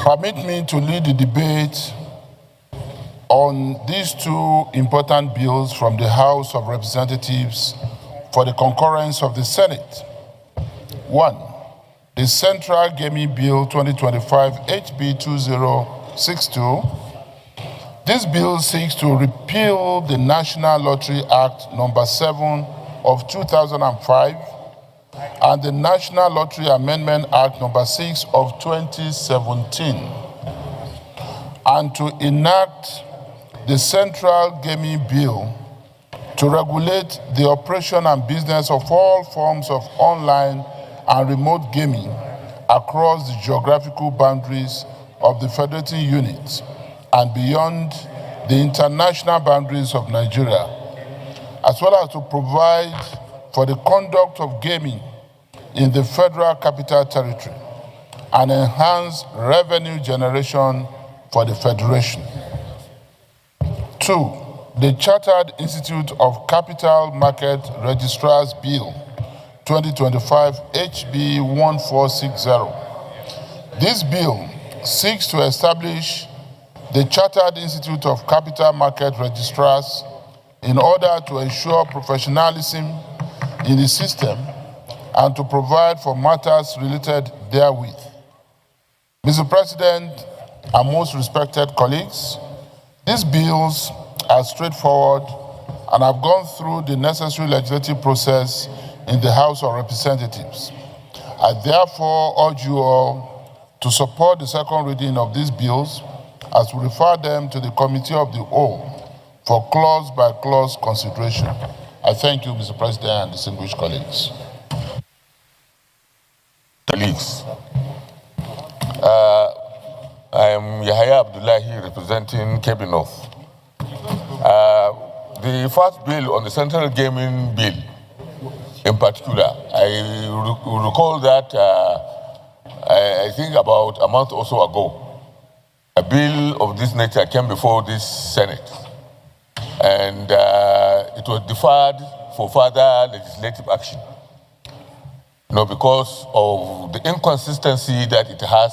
Permit me to lead the debate on these two important bills from the House of Representatives for the concurrence of the Senate. One, the Central Gaming Bill 2025 HB 2062. This bill seeks to repeal the National Lottery Act number 7 of 2005 and the National Lottery Amendment Act number 6 of 2017, and to enact the Central Gaming Bill to regulate the operation and business of all forms of online and remote gaming across the geographical boundaries of the federating units and beyond the international boundaries of Nigeria, as well as to provide for the conduct of gaming in the Federal Capital Territory and enhance revenue generation for the Federation. Two, the Chartered Institute of Capital Market Registrars Bill 2025 HB 1460. This bill seeks to establish the Chartered Institute of Capital Market Registrars in order to ensure professionalism in the system and to provide for matters related therewith. Mr. President and most respected colleagues, these bills are straightforward and have gone through the necessary legislative process in the House of Representatives. I therefore urge you all to support the second reading of these bills as we refer them to the Committee of the Whole for clause-by-clause consideration. I thank you, Mr. President, and distinguished colleagues. Colleagues, I am Yahya Abdullahi representing Kebbi North. The first bill on the Central Gaming Bill in particular, I recall that I think about a month or so ago, a bill of this nature came before this Senate, and it was deferred for further legislative action. Because of the inconsistency that it has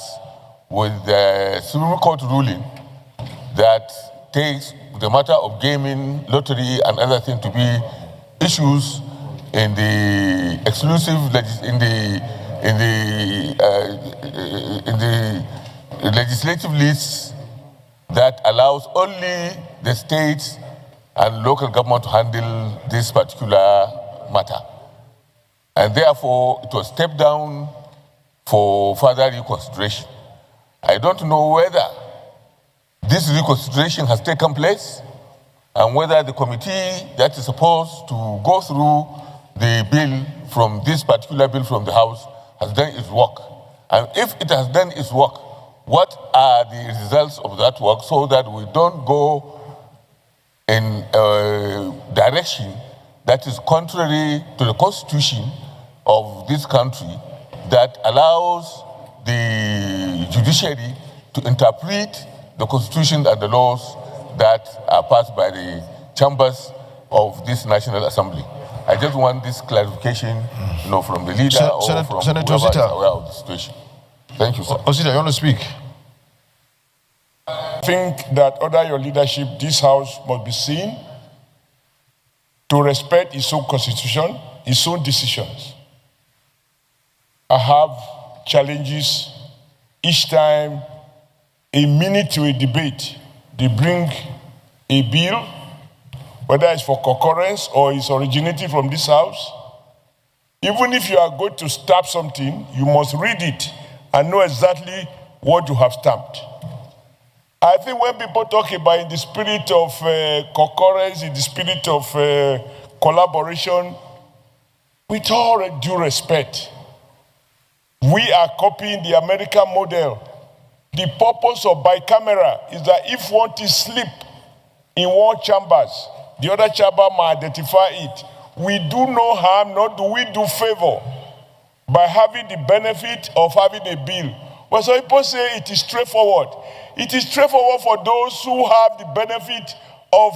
with the Supreme Court ruling that takes the matter of gaming, lottery, and other things to be issues in the exclusive in the legislative list that allows only the states and local government to handle this particular matter. And therefore, it was stepped down for further reconsideration. I don't know whether this reconsideration has taken place and whether the committee that is supposed to go through the bill from this particular bill from the House has done its work. And if it has done its work, what are the results of that work so that we don't go in a direction that is contrary to the Constitution of this country that allows the judiciary to interpret the Constitution and the laws that are passed by the chambers of this National Assembly. I just want this clarification, from the leader or from Senator whoever is Osita. aware of the situation. Thank you, sir. Osita, you want to speak? I think that under your leadership, this House must be seen to respect its own constitution, its own decisions. I have challenges each time a minute to a debate. They bring a bill, whether it's for concurrence or it's originating from this House. Even if you are going to stamp something, you must read it and know exactly what you have stamped. I think when people talk about in the spirit of concurrence, in the spirit of collaboration, with all due respect, we are copying the American model. The purpose of bicameral is that if one is slip in one chambers, the other chamber might identify it. We do no harm, nor do we do favor by having the benefit of having a bill. But some people say it is straightforward. It is straightforward for those who have the benefit of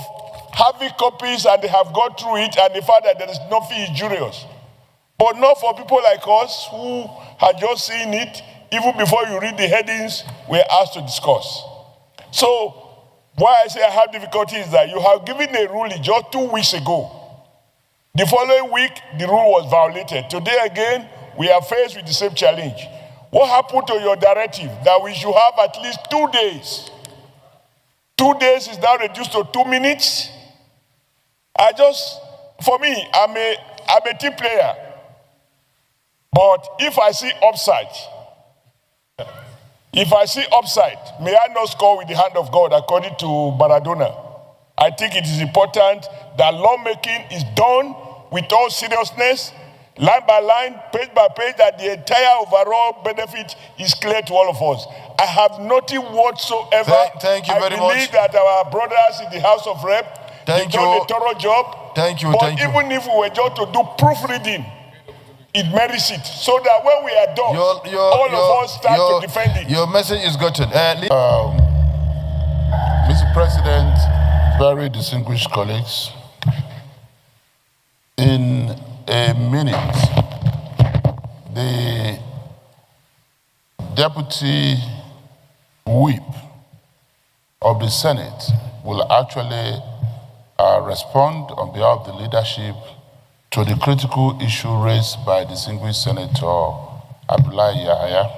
having copies and they have gone through it and they find that there is nothing injurious. But not for people like us who are just seeing it Even before you read the headings, we're asked to discuss. So, why I say I have difficulty is that you have given a ruling just 2 weeks ago. The following week, the rule was violated. Today again, we are faced with the same challenge. What happened to your directive that we should have at least 2 days? 2 days is now reduced to 2 minutes. For me, I'm a team player. But if I see upside, may I not score with the hand of God according to Maradona. I think it is important that lawmaking is done with all seriousness, line by line, page by page, that the entire overall benefit is clear to all of us. I have nothing whatsoever. Thank you very much. I believe that our brothers in the House of Rep, they've done a thorough job. Thank you. But even if we were just to do proofreading, it merits it. So that when we are done, all of us start to defend it. Your message is gotten. Mr. President, very distinguished colleagues, in a minute, the Deputy Whip of the Senate will actually respond on behalf of the leadership to the critical issue raised by distinguished Senator Abdullahi Yahaya.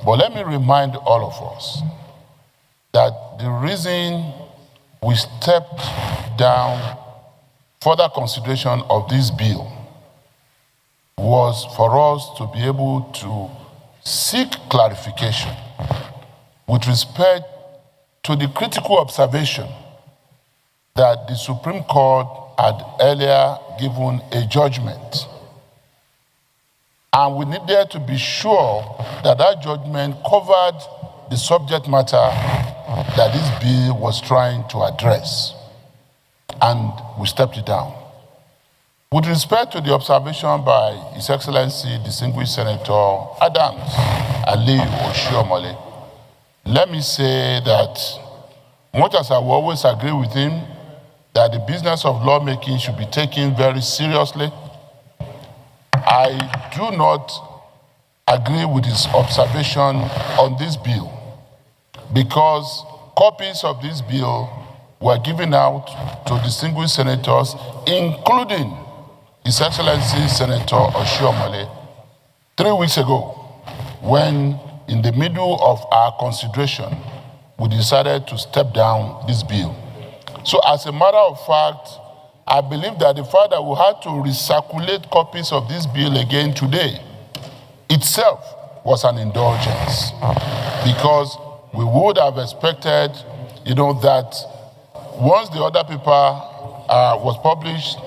But let me remind all of us that the reason we stepped down further consideration of this bill was for us to be able to seek clarification with respect to the critical observation that the Supreme Court had earlier given a judgment. And we needed to be sure that that judgment covered the subject matter that this bill was trying to address. And we stepped it down. With respect to the observation by His Excellency Distinguished Senator Adams Sen.Oshiomhole, let me say that much as I will always agree with him that the business of lawmaking should be taken very seriously, I do not agree with his observation on this bill because copies of this bill were given out to distinguished senators, including His Excellency Senator Oshiomhole, 3 weeks ago, when in the middle of our consideration, we decided to step down this bill. So as a matter of fact, I believe that the fact that we had to recirculate copies of this bill again today itself was an indulgence, because we would have expected, that once the other paper was published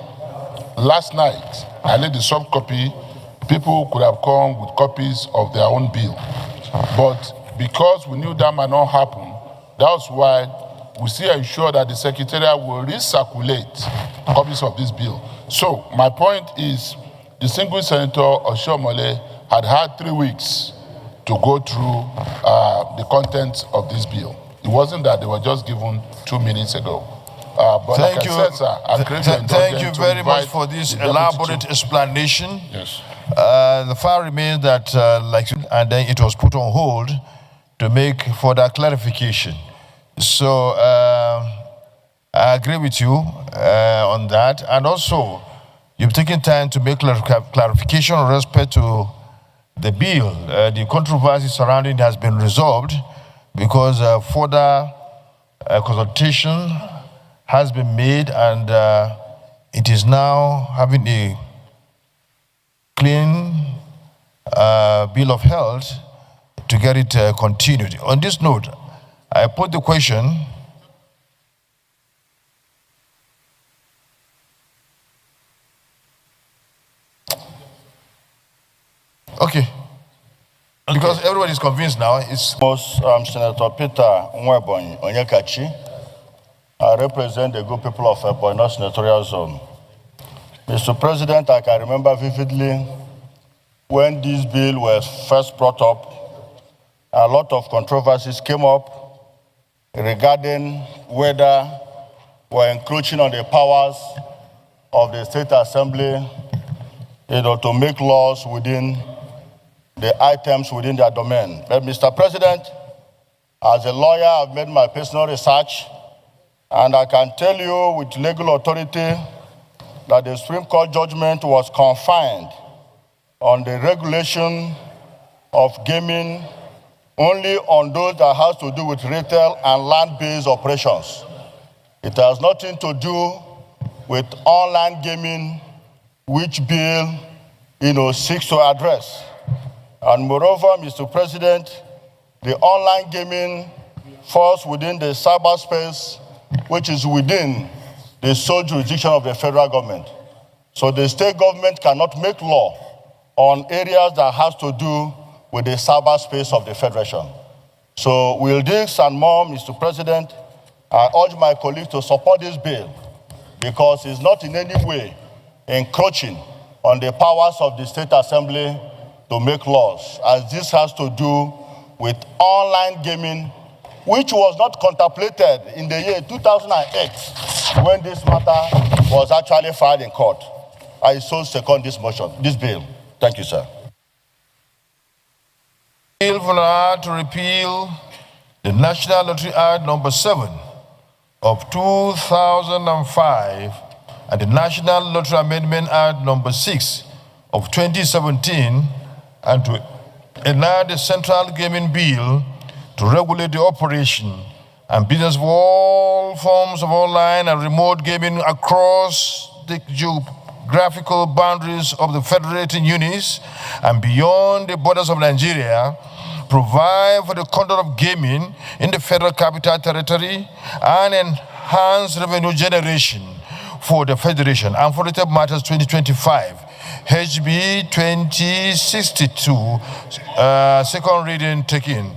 last night, I laid the soft copy, people could have come with copies of their own bill. But because we knew that might not happen, that's why we still ensure that the Secretariat will recirculate copies of this bill. So my point is, distinguished Senator Oshiomhole had 3 weeks to go through the contents of this bill. It wasn't that they were just given 2 minutes ago. But thank you. Thank you very much for this elaborate explanation. Yes. The fact remains that, and then it was put on hold to make further clarification. So I agree with you on that. And also, you've taken time to make clarification with respect to the bill. The controversy surrounding it has been resolved because further consultation has been made, and it is now having a clean bill of health to get it continued. On this note, I put the question. Okay. Because everybody is convinced now. It's Senator Peter Nwebonyi Onyekachi. I represent the good people of Ebonyi North Senatorial Zone. Mr. President, I can remember vividly when this bill was first brought up, a lot of controversies came up regarding whether we're encroaching on the powers of the State Assembly, to make laws within the items within their domain. But Mr. President, as a lawyer, I've made my personal research, and I can tell you with legal authority that the Supreme Court judgment was confined on the regulation of gaming only on those that has to do with retail and land-based operations. It has nothing to do with online gaming, which bill seeks to address. And moreover, Mr. President, the online gaming falls within the cyberspace, which is within the sole jurisdiction of the federal government. So the state government cannot make law on areas that has to do with the cyberspace of the Federation. So with this and more, Mr. President, I urge my colleagues to support this bill because it's not in any way encroaching on the powers of the State Assembly to make laws, as this has to do with online gaming, which was not contemplated in the year 2008 when this matter was actually filed in court. I so second this motion, this bill. Thank you, sir. Bill for Act to repeal the National Lottery Act number 7 of 2005 and the National Lottery Amendment Act number 6 of 2017 and to enact the Central Gaming Bill to regulate the operation and business of all forms of online and remote gaming across the geographical boundaries of the federating units and beyond the borders of Nigeria, provide for the conduct of gaming in the Federal Capital Territory and enhance revenue generation for the Federation and for related matters 2025, HB 2062, second reading taken.